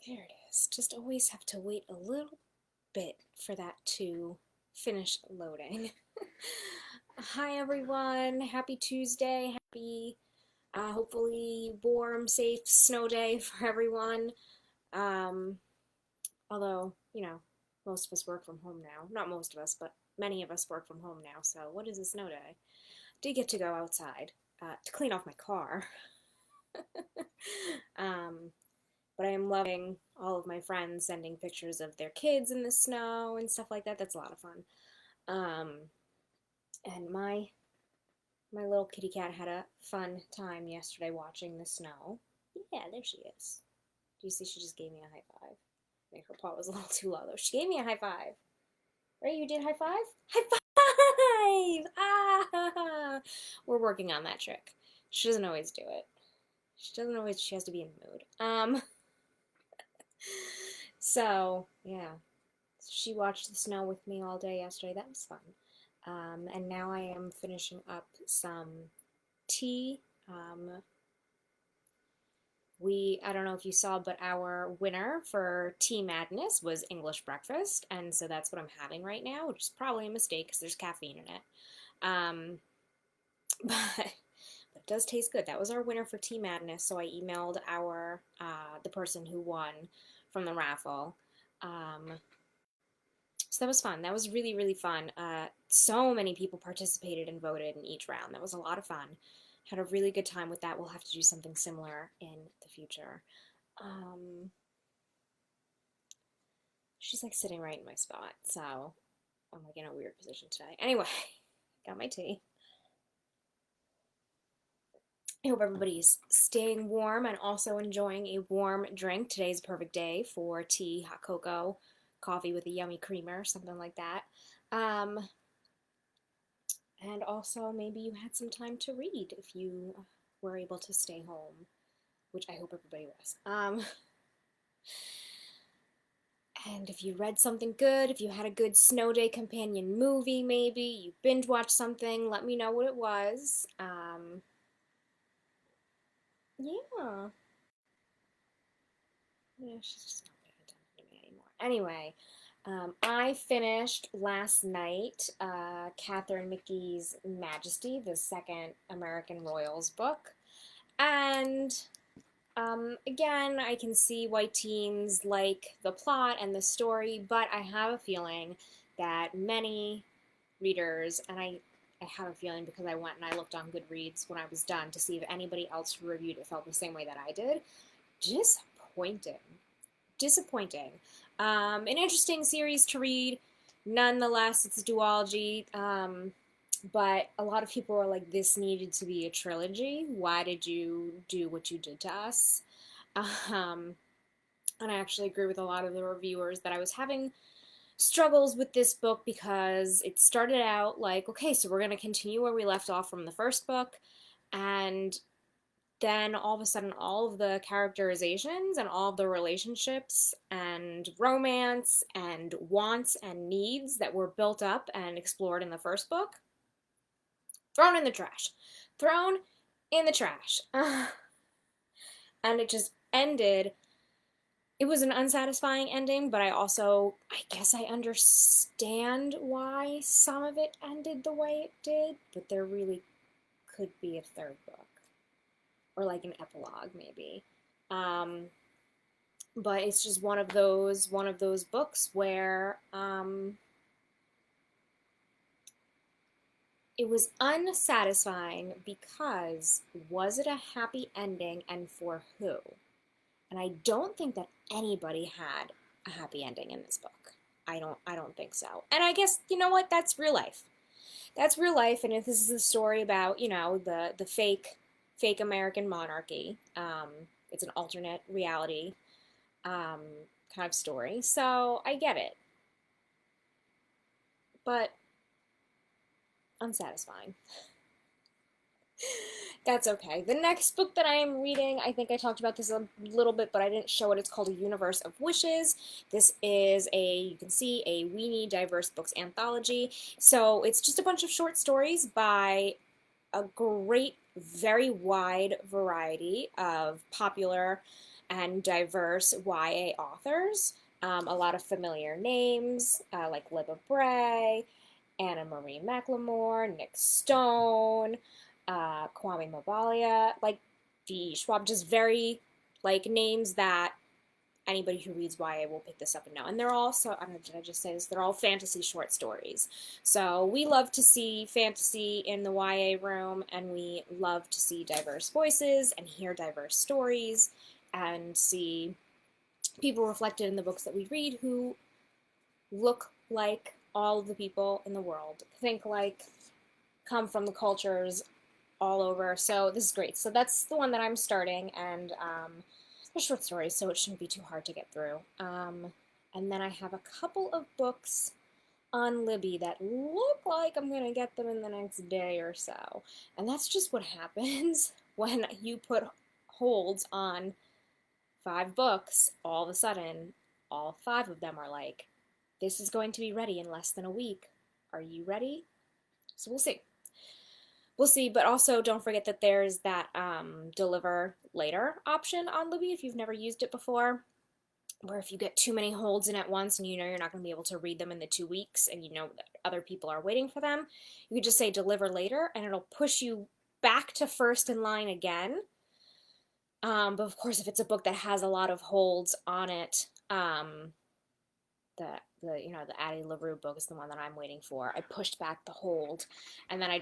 There it is. Just always have to wait a little bit for that to finish loading. Hi everyone. Happy Tuesday. Happy, hopefully warm, safe snow day for everyone. Um, Although, most of us work from home now. Not most of us, but many of us work from home now. So what is a snow day? Did get to go outside to clean off my car. um, but I am loving all of my friends sending pictures of their kids in the snow and stuff like that. That's a lot of fun. Um, and my little kitty cat had a fun time yesterday watching the snow. Yeah, there she is. Do you see? She just gave me a high five. I think her paw was a little too low though. She gave me a high five. Right? You did high five? High five! Ah! We're working on that trick. She doesn't always do it. She doesn't always. She has to be in the mood. So yeah, she watched the snow with me all day yesterday. That was fun. And now I am finishing up some tea. I don't know if you saw, but our winner for Tea Madness was English breakfast, and so that's what I'm having right now, which is probably a mistake because there's caffeine in it. Um, but it does taste good. That was our winner for Tea Madness, so I emailed the person who won from the raffle. So that was fun. That was really, really fun. So many people participated and voted in each round. That was a lot of fun. Had a really good time with that. We'll have to do something similar in the future. Um, she's like sitting right in my spot, so I'm like in a weird position today. Anyway, got my tea. I hope everybody's staying warm and also enjoying a warm drink. Today's a perfect day for tea, hot cocoa, coffee with a yummy creamer, something like that. Um, and also, maybe you had some time to read if you were able to stay home, which I hope everybody was. And if you read something good, if you had a good snow day companion movie, maybe you binge watched something, let me know what it was. Yeah, yeah, she's just not paying attention to me anymore. Anyway, I finished last night Catherine McGee's Majesty, the second American Royals book. And again, I can see why teens like the plot and the story, but I have a feeling that many readers, and I have a feeling because I went and I looked on Goodreads when I was done to see if anybody else who reviewed it felt the same way that I did. Disappointing. Disappointing. An interesting series to read. Nonetheless, it's a duology. But a lot of people were like, this needed to be a trilogy. Why did you do what you did to us? Um, and I actually agree with a lot of the reviewers that I was having struggles with this book because it started out like, okay, so we're going to continue where we left off from the first book. And then all of a sudden, all of the characterizations and all of the relationships and romance and wants and needs that were built up and explored in the first book thrown in the trash. Thrown in the trash. And it just ended. It was an unsatisfying ending, but I guess I understand why some of it ended the way it did, but there really could be a third book. Or like an epilogue, maybe. Um, but it's just one of those books where it was unsatisfying because was it a happy ending and for who? And I don't think that anybody had a happy ending in this book. I don't think so. And I guess you know what? That's real life. That's real life. And if this is a story about the fake American monarchy, it's an alternate reality um, kind of story. So I get it, but unsatisfying. That's okay. The next book that I am reading, I think I talked about this a little bit, but I didn't show it. It's called A Universe of Wishes. This is you can see, a Weenie Diverse Books anthology. So it's just a bunch of short stories by a great, very wide variety of popular and diverse YA authors. A lot of familiar names like Libba Bray, Anna Marie McLemore, Nick Stone, Kwame Mabalia, like D. Schwab, just very like names that anybody who reads YA will pick this up and know. And they're all, so I don't know, did I just say this? They're all fantasy short stories. So we love to see fantasy in the YA room, and we love to see diverse voices and hear diverse stories and see people reflected in the books that we read who look like all of the people in the world, think like, come from the cultures all over. So this is great. So that's the one that I'm starting, and they're short stories, so it shouldn't be too hard to get through. And then I have a couple of books on Libby that look like I'm going to get them in the next day or so. And that's just what happens when you put holds on 5 books. All of a sudden, all 5 of them are like, this is going to be ready in less than a week. Are you ready? So we'll see. We'll see, but also don't forget that there's that deliver later option on Libby if you've never used it before, where if you get too many holds in at once and you know you're not going to be able to read them in the 2 weeks and you know that other people are waiting for them, you can just say deliver later and it'll push you back to first in line again. But of course, if it's a book that has a lot of holds on it, the Addie LaRue book is the one that I'm waiting for. I pushed back the hold, and then I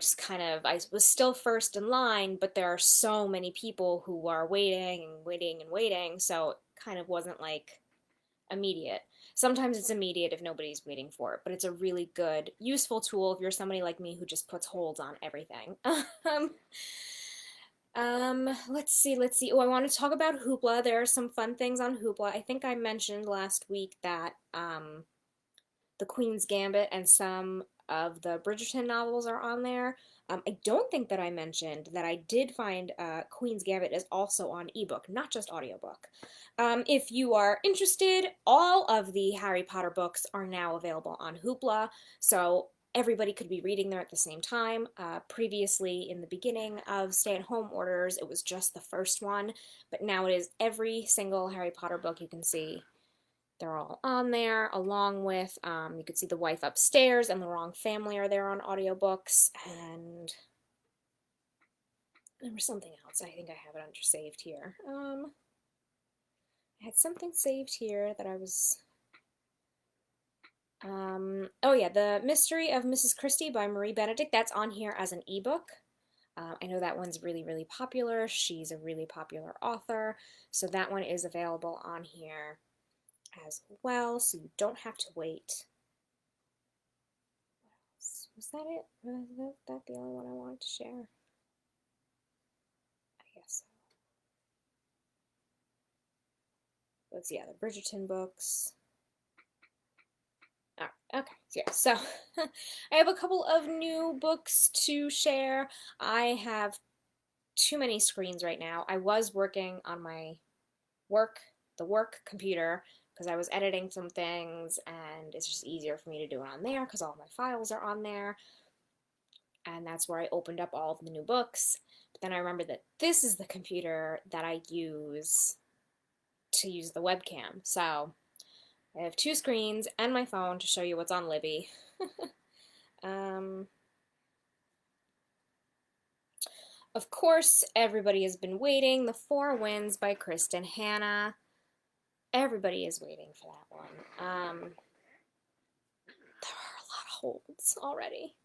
was still first in line, but there are so many people who are waiting and waiting and waiting, so it kind of wasn't like immediate. Sometimes it's immediate if nobody's waiting for it, but it's a really good, useful tool if you're somebody like me who just puts holds on everything. Let's see. Oh, I want to talk about Hoopla. There are some fun things on Hoopla. I think I mentioned last week that, The Queen's Gambit and some of the Bridgerton novels are on there. I don't think that I mentioned that I did find Queen's Gambit is also on ebook, not just audiobook. If you are interested, all of the Harry Potter books are now available on Hoopla, so everybody could be reading them at the same time. Previously, in the beginning of stay-at-home orders, it was just the first one, but now it is every single Harry Potter book you can see. They're all on there, along with, you could see The Wife Upstairs and The Wrong Family are there on audiobooks, and there was something else. I think I have it under saved here. I had something saved here that I was... oh yeah, The Mystery of Mrs. Christie by Marie Benedict. That's on here as an ebook. I know that one's really, really popular. She's a really popular author, so that one is available on here as well, so you don't have to wait. What else? Was that it? Was that the only one I wanted to share? I guess so. Let's see, yeah, the Bridgerton books. Oh, okay, yeah, so I have a couple of new books to share. I have too many screens right now. I was working on my the work computer, because I was editing some things, and it's just easier for me to do it on there because all my files are on there, and that's where I opened up all of the new books. But then I remembered that this is the computer that I use to use the webcam, so I have 2 screens and my phone to show you what's on Libby. Of course, everybody has been waiting. The Four Winds by Kristen Hanna. Everybody is waiting for that one. There are a lot of holds already.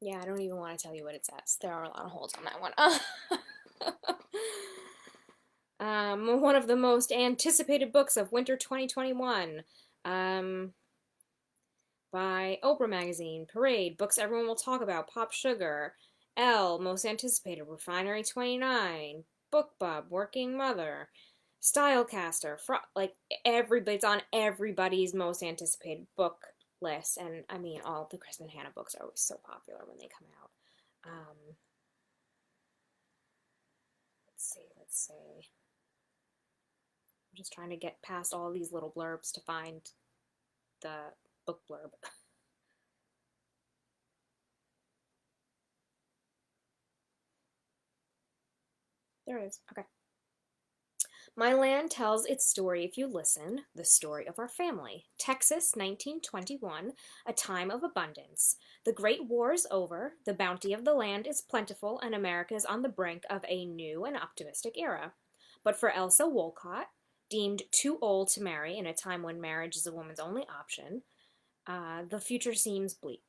Yeah, I don't even want to tell you what it says. There are a lot of holds on that one. One of the most anticipated books of winter 2021. By Oprah Magazine, Parade, Books Everyone Will Talk About, Pop Sugar, Elle, Most Anticipated, Refinery 29, BookBub, Working Mother, Stylecaster, like everybody's on everybody's most anticipated book list, and I mean, all of the Kristen Hanna books are always so popular when they come out. Let's see. I'm just trying to get past all these little blurbs to find the book blurb. There it is. Okay. My land tells its story if you listen, the story of our family. Texas, 1921, a time of abundance. The Great War is over, the bounty of the land is plentiful, and America is on the brink of a new and optimistic era. But for Elsa Wolcott, deemed too old to marry in a time when marriage is a woman's only option, the future seems bleak.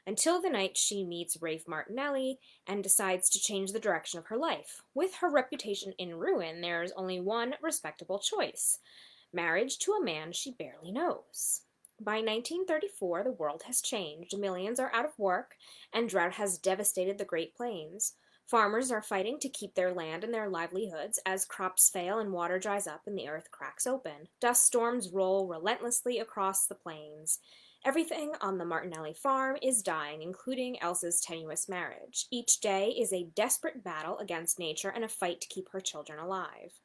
Until the night she meets Rafe Martinelli and decides to change the direction of her life. With her reputation in ruin, there is only one respectable choice: marriage to a man she barely knows. By 1934, the world has changed. Millions are out of work, and drought has devastated the Great Plains. Farmers are fighting to keep their land and their livelihoods as crops fail and water dries up and the earth cracks open. Dust storms roll relentlessly across the plains. Everything on the Martinelli farm is dying, including Elsa's tenuous marriage. Each day is a desperate battle against nature and a fight to keep her children alive.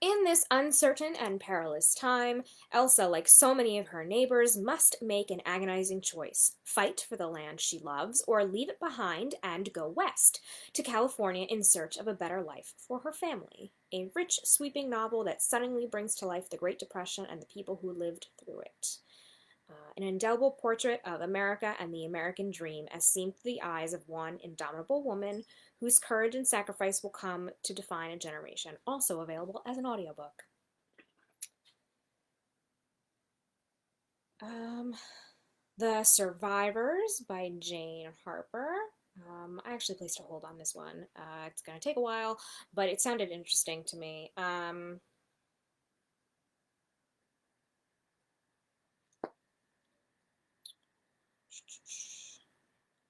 In this uncertain and perilous time, Elsa, like so many of her neighbors, must make an agonizing choice: fight for the land she loves, or leave it behind and go west to California in search of a better life for her family. A rich, sweeping novel that suddenly brings to life the Great Depression and the people who lived through it. An indelible portrait of America and the American dream as seen through the eyes of one indomitable woman whose courage and sacrifice will come to define a generation. Also available as an audiobook. The Survivors by Jane Harper. I actually placed a hold on this one. It's going to take a while, but it sounded interesting to me.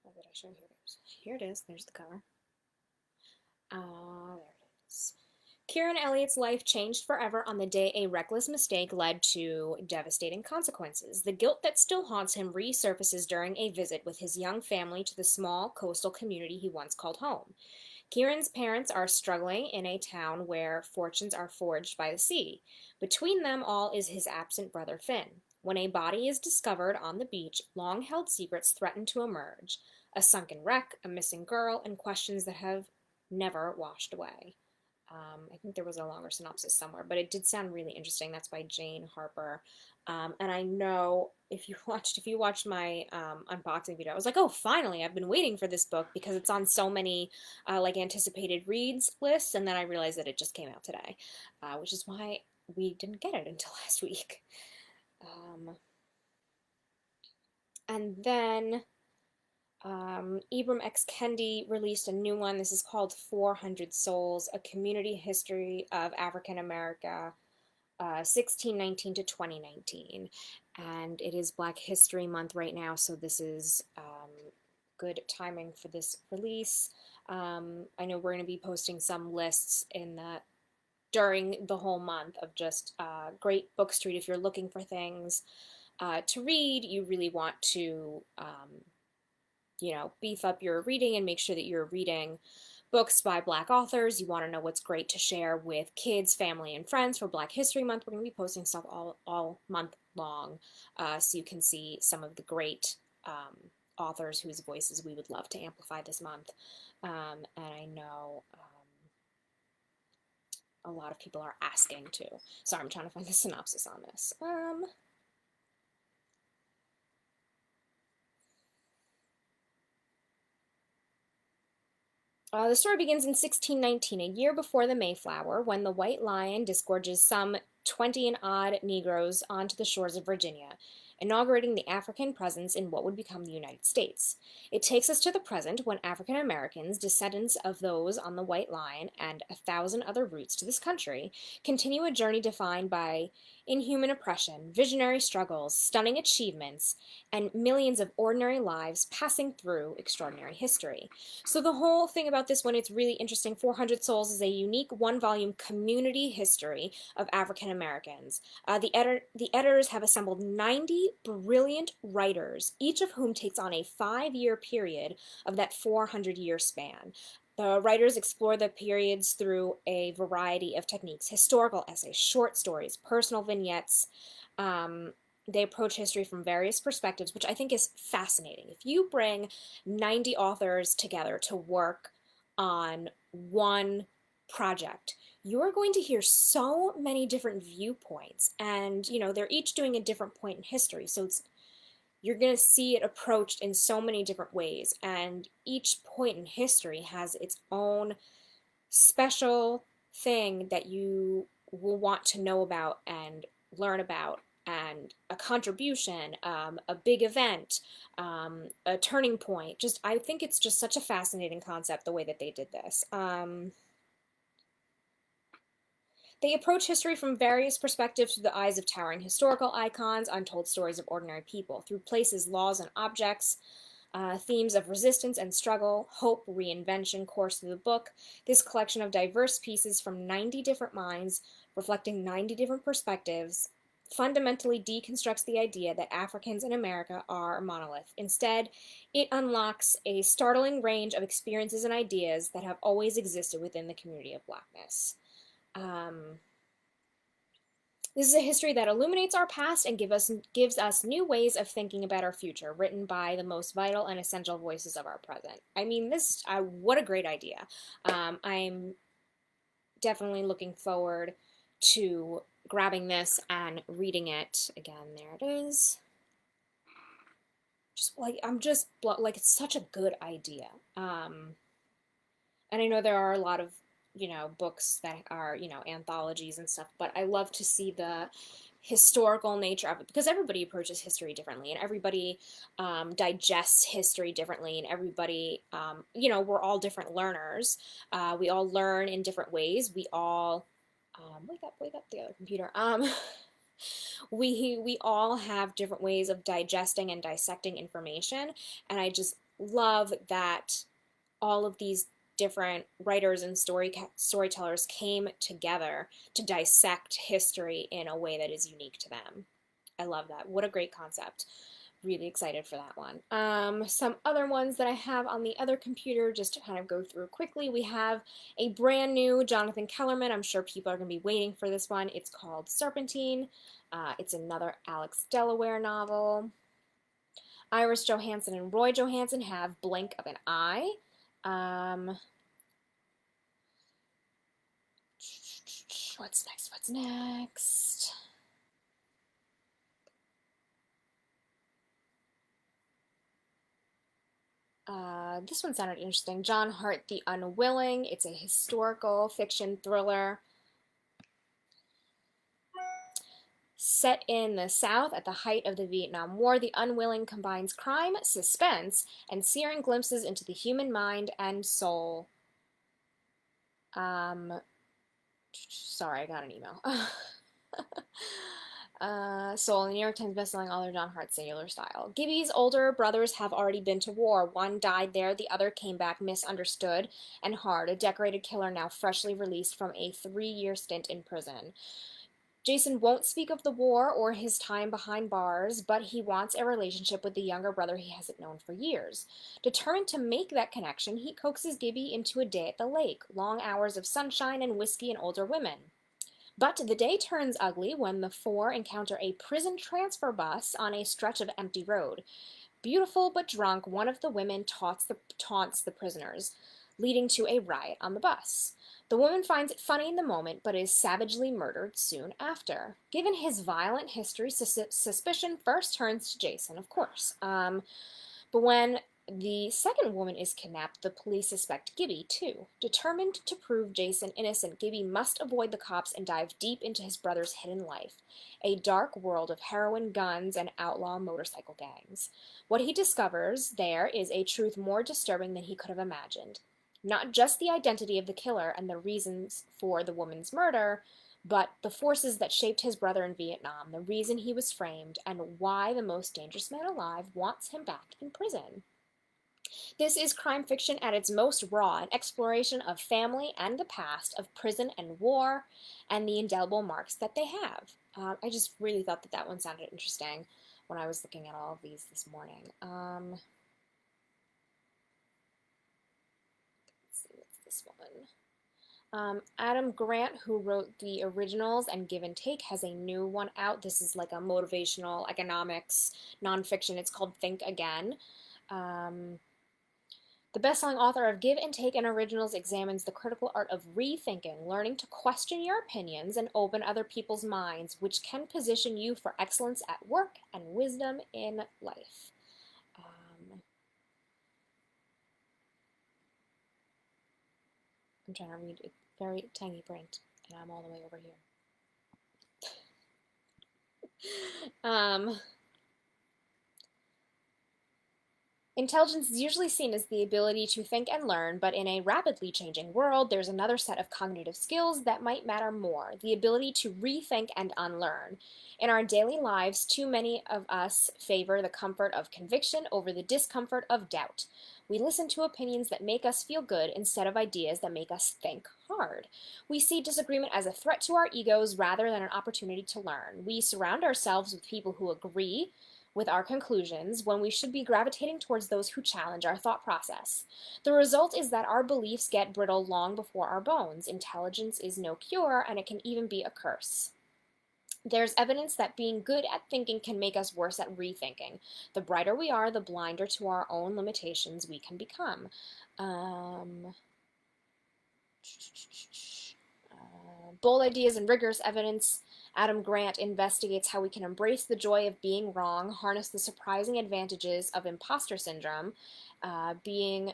What did I show? Here it is. Here it is. There's the cover. There it is. Kieran Elliott's life changed forever on the day a reckless mistake led to devastating consequences. The guilt that still haunts him resurfaces during a visit with his young family to the small coastal community he once called home. Kieran's parents are struggling in a town where fortunes are forged by the sea. Between them all is his absent brother Finn. When a body is discovered on the beach, long-held secrets threaten to emerge: a sunken wreck, a missing girl, and questions that have never washed away. I think there was a longer synopsis somewhere, but it did sound really interesting. That's by Jane Harper. And I know if you watched my unboxing video, I was like, oh, finally! I've been waiting for this book because it's on so many like anticipated reads lists, and then I realized that it just came out today, which is why we didn't get it until last week. And then Ibram X. Kendi released a new one. This is called 400 Souls, A Community History of African America, 1619 to 2019. And it is Black History Month right now, so this is good timing for this release. I know we're going to be posting some lists during the whole month of just great books to read. If you're looking for things to read, you really want to beef up your reading and make sure that you're reading books by Black authors. You want to know what's great to share with kids, family, and friends for Black History Month. We're going to be posting stuff all month long, so you can see some of the great authors whose voices we would love to amplify this month. And I know a lot of people are asking too. Sorry, I'm trying to find the synopsis on this. The story begins in 1619, a year before the Mayflower, when the White Lion disgorges some 20 and odd Negroes onto the shores of Virginia, inaugurating the African presence in what would become the United States. It takes us to the present, when African Americans, descendants of those on the White Lion and 1,000 other routes to this country, continue a journey defined by inhuman oppression, visionary struggles, stunning achievements, and millions of ordinary lives passing through extraordinary history. So the whole thing about this one, it's really interesting. 400 Souls is a unique one-volume community history of African Americans. The editors have assembled 90 brilliant writers, each of whom takes on a 5-year period of that 400-year span. The writers explore the periods through a variety of techniques: historical essays, short stories, personal vignettes. They approach history from various perspectives, which I think is fascinating. If you bring 90 authors together to work on one project, you're going to hear so many different viewpoints, and they're each doing a different point in history, so you're going to see it approached in so many different ways, and each point in history has its own special thing that you will want to know about and learn about, and a contribution, a big event, a turning point. Just, I think it's just such a fascinating concept the way that they did this. They approach history from various perspectives through the eyes of towering historical icons, untold stories of ordinary people, through places, laws, and objects. Themes of resistance and struggle, hope, reinvention course through the book. This collection of diverse pieces from 90 different minds, reflecting 90 different perspectives, fundamentally deconstructs the idea that Africans in America are a monolith. Instead, it unlocks a startling range of experiences and ideas that have always existed within the community of Blackness. This is a history that illuminates our past and gives us new ways of thinking about our future, written by the most vital and essential voices of our present. I mean, what a great idea. I'm definitely looking forward to grabbing this and reading it. Again, there it is. It's such a good idea. And I know there are a lot of books that are anthologies and stuff, but I love to see the historical nature of it, because everybody approaches history differently, and everybody digests history differently, and everybody we're all different learners. We all learn in different ways. We all wake up the other computer. We all have different ways of digesting and dissecting information, and I just love that all of these different writers and storytellers came together to dissect history in a way that is unique to them. I love that. What a great concept. Really excited for that one. Some other ones that I have on the other computer, just to kind of go through quickly. We have a brand new Jonathan Kellerman. I'm sure people are going to be waiting for this one. It's called Serpentine. It's another Alex Delaware novel. Iris Johansen and Roy Johansen have Blink of an Eye. What's next? This one sounded interesting. John Hart, The Unwilling. It's a historical fiction thriller set in the South at the height of the Vietnam War. The Unwilling combines crime, suspense, and searing glimpses into the human mind and soul. Sorry, I got an email. Soul, the New York Times bestselling author John Hart, Sailor Style. Gibby's older brothers have already been to war. One died there, the other came back misunderstood and hard, a decorated killer now freshly released from a 3-year stint in prison. Jason won't speak of the war or his time behind bars, but he wants a relationship with the younger brother he hasn't known for years. Determined to make that connection, he coaxes Gibby into a day at the lake, long hours of sunshine and whiskey and older women. But the day turns ugly when the four encounter a prison transfer bus on a stretch of empty road. Beautiful but drunk, one of the women taunts the prisoners, leading to a riot on the bus. The woman finds it funny in the moment, but is savagely murdered soon after. Given his violent history, suspicion first turns to Jason, of course. But when the second woman is kidnapped, the police suspect Gibby, too. Determined to prove Jason innocent, Gibby must avoid the cops and dive deep into his brother's hidden life, a dark world of heroin, guns, and outlaw motorcycle gangs. What he discovers there is a truth more disturbing than he could have imagined. Not just the identity of the killer and the reasons for the woman's murder, but the forces that shaped his brother in Vietnam, the reason he was framed, and why the most dangerous man alive wants him back in prison. This is crime fiction at its most raw, an exploration of family and the past, of prison and war, and the indelible marks that they have. I just really thought that one sounded interesting when I was looking at all of these this morning. This one. Adam Grant, who wrote the originals and Give and Take, has a new one out. This is like a motivational economics nonfiction. It's called Think Again. The best-selling author of Give and Take and Originals examines the critical art of rethinking, learning to question your opinions and open other people's minds, which can position you for excellence at work and wisdom in life. I'm trying to read it, very tiny print, and I'm all the way over here. Intelligence is usually seen as the ability to think and learn, but in a rapidly changing world, there's another set of cognitive skills that might matter more, the ability to rethink and unlearn. In our daily lives, too many of us favor the comfort of conviction over the discomfort of doubt. We listen to opinions that make us feel good instead of ideas that make us think hard. We see disagreement as a threat to our egos rather than an opportunity to learn. We surround ourselves with people who agree with our conclusions when we should be gravitating towards those who challenge our thought process. The result is that our beliefs get brittle long before our bones. Intelligence is no cure, and it can even be a curse. There's evidence that being good at thinking can make us worse at rethinking. The brighter we are, the blinder to our own limitations we can become. Bold ideas and rigorous evidence. Adam Grant investigates how we can embrace the joy of being wrong, harness the surprising advantages of imposter syndrome, being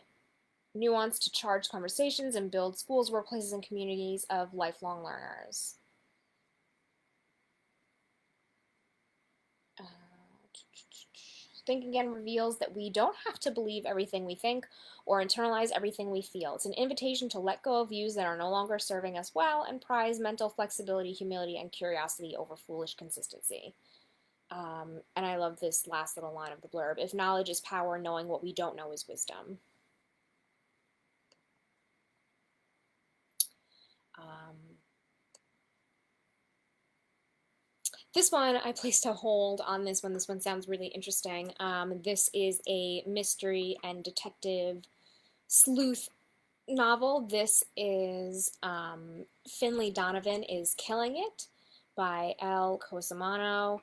nuanced to charged conversations, and build schools, workplaces, and communities of lifelong learners. Think Again reveals that we don't have to believe everything we think or internalize everything we feel. It's an invitation to let go of views that are no longer serving us well and prize mental flexibility, humility, and curiosity over foolish consistency. And I love this last little line of the blurb. If knowledge is power, knowing what we don't know is wisdom. This one, I placed a hold on this one. This one sounds really interesting. This is a mystery and detective sleuth novel. This is Finley Donovan is Killing It by L. Cosimano.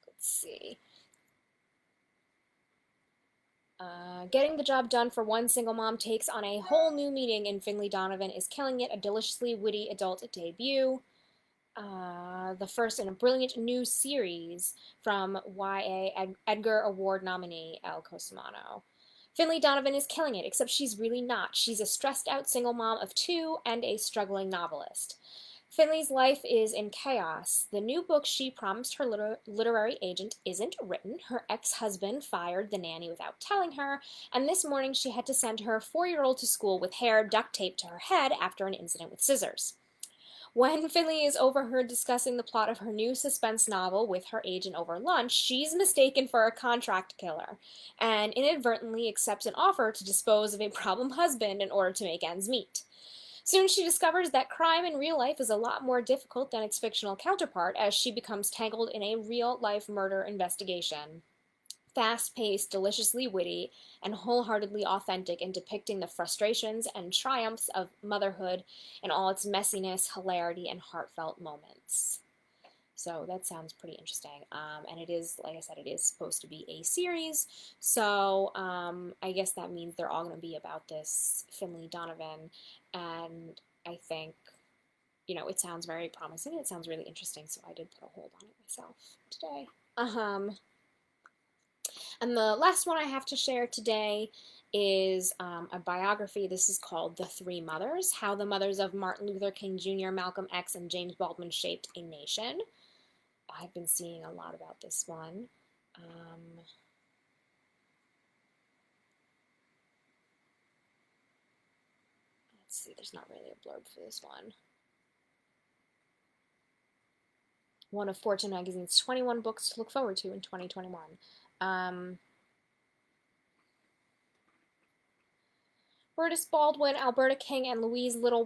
Let's see. Getting the job done for one single mom takes on a whole new meaning in Finley Donovan is Killing It, a deliciously witty adult debut. The first in a brilliant new series from YA Edgar Award nominee El Cosimano. Finley Donovan is killing it, except she's really not. She's a stressed out single mom of two and a struggling novelist. Finley's life is in chaos. The new book she promised her literary agent isn't written. Her ex-husband fired the nanny without telling her, and this morning she had to send her 4-year-old to school with hair duct taped to her head after an incident with scissors. When Finley is overheard discussing the plot of her new suspense novel with her agent over lunch, she's mistaken for a contract killer and inadvertently accepts an offer to dispose of a problem husband in order to make ends meet. Soon she discovers that crime in real life is a lot more difficult than its fictional counterpart as she becomes tangled in a real-life murder investigation. Fast-paced, deliciously witty, and wholeheartedly authentic in depicting the frustrations and triumphs of motherhood in all its messiness, hilarity, and heartfelt moments. So that sounds pretty interesting. And it is, like I said, it is supposed to be a series. So I guess that means they're all going to be about this Finley Donovan. And I think, you know, it sounds very promising. It sounds really interesting. So I did put a hold on it myself today. And the last one I have to share today is a biography. This is called The Three Mothers, How the Mothers of Martin Luther King Jr., Malcolm X, and James Baldwin Shaped a Nation. I've been seeing a lot about this one. Let's see, there's not really a blurb for this one. One of Fortune magazine's 21 books to look forward to in 2021. Bertus Baldwin, Alberta King, and Louise Little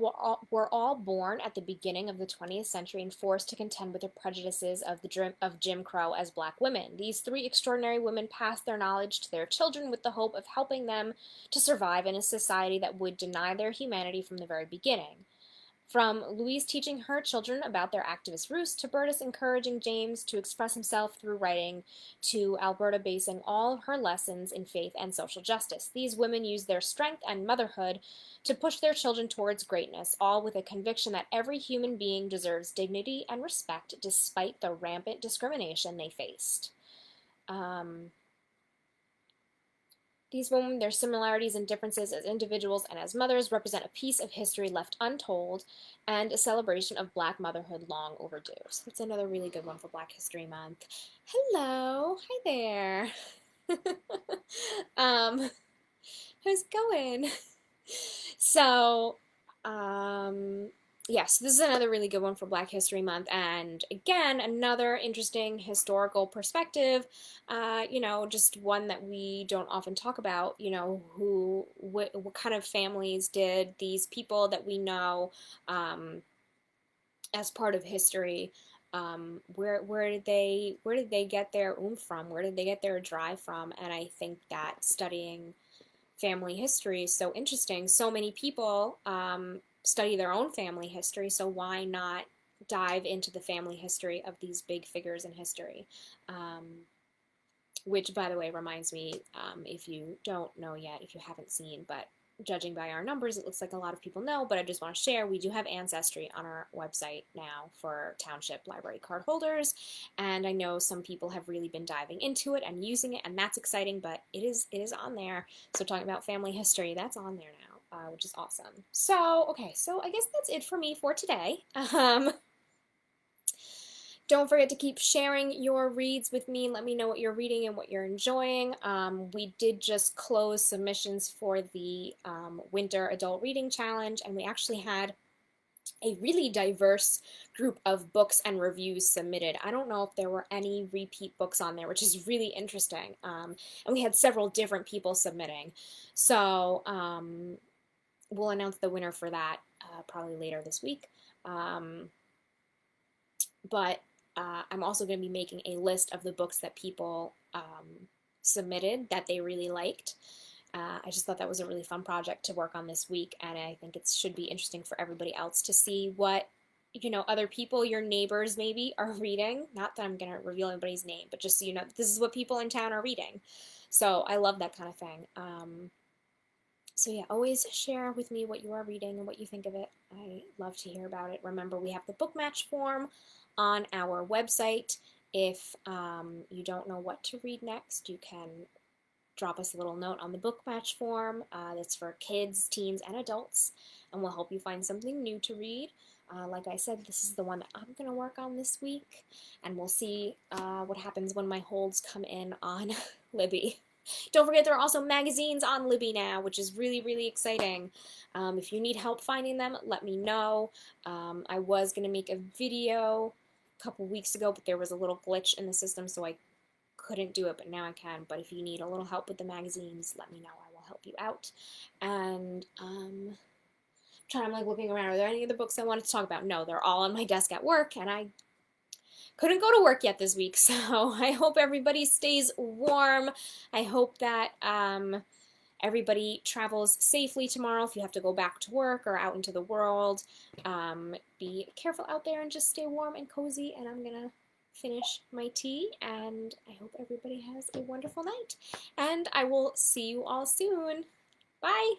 were all born at the beginning of the 20th century and forced to contend with the prejudices of Jim Crow as black women. These three extraordinary women passed their knowledge to their children with the hope of helping them to survive in a society that would deny their humanity from the very beginning. From Louise teaching her children about their activist roots, to Bertus encouraging James to express himself through writing, to Alberta basing all of her lessons in faith and social justice. These women use their strength and motherhood to push their children towards greatness, all with a conviction that every human being deserves dignity and respect despite the rampant discrimination they faced. These women, their similarities and differences as individuals and as mothers, represent a piece of history left untold and a celebration of Black motherhood long overdue. So that's another really good one for Black History Month. Hello, hi there. How's it going? So, yes, this is another really good one for Black History Month, and again, another interesting historical perspective. Just one that we don't often talk about. What kind of families did these people that we know as part of history? Where did they get their oomph from? Where did they get their drive from? And I think that studying family history is so interesting. So many people study their own family history, so why not dive into the family history of these big figures in history? Which, by the way, reminds me, if you don't know yet, if you haven't seen, but judging by our numbers, it looks like a lot of people know, but I just want to share, we do have Ancestry on our website now for Township Library card holders, and I know some people have really been diving into it and using it, and that's exciting, but it is on there. So talking about family history, that's on there now, which is awesome. So, okay, so I guess that's it for me for today. Don't forget to keep sharing your reads with me. Let me know what you're reading and what you're enjoying. We did just close submissions for the Winter Adult Reading Challenge, and we actually had a really diverse group of books and reviews submitted. I don't know if there were any repeat books on there, which is really interesting. And we had several different people submitting. So we'll announce the winner for that probably later this week. But I'm also going to be making a list of the books that people submitted that they really liked. I just thought that was a really fun project to work on this week, and I think it should be interesting for everybody else to see what, other people, your neighbors maybe, are reading. Not that I'm going to reveal anybody's name, but just so you know, this is what people in town are reading. So I love that kind of thing. So yeah, always share with me what you are reading and what you think of it. I love to hear about it. Remember, we have the book match form on our website. If you don't know what to read next, you can drop us a little note on the book match form. That's for kids, teens, and adults, and we'll help you find something new to read. Like I said, this is the one that I'm going to work on this week, and we'll see what happens when my holds come in on Libby. Don't forget, there are also magazines on Libby now, which is really, really exciting. If you need help finding them, let me know. I was going to make a video a couple weeks ago, but there was a little glitch in the system, so I couldn't do it, but now I can. But if you need a little help with the magazines, let me know. I will help you out. And I'm looking around. Are there any other books I wanted to talk about? No, they're all on my desk at work, and I couldn't go to work yet this week, so I hope everybody stays warm. I hope that everybody travels safely tomorrow if you have to go back to work or out into the world. Be careful out there and just stay warm and cozy, and I'm gonna finish my tea, and I hope everybody has a wonderful night, and I will see you all soon. Bye!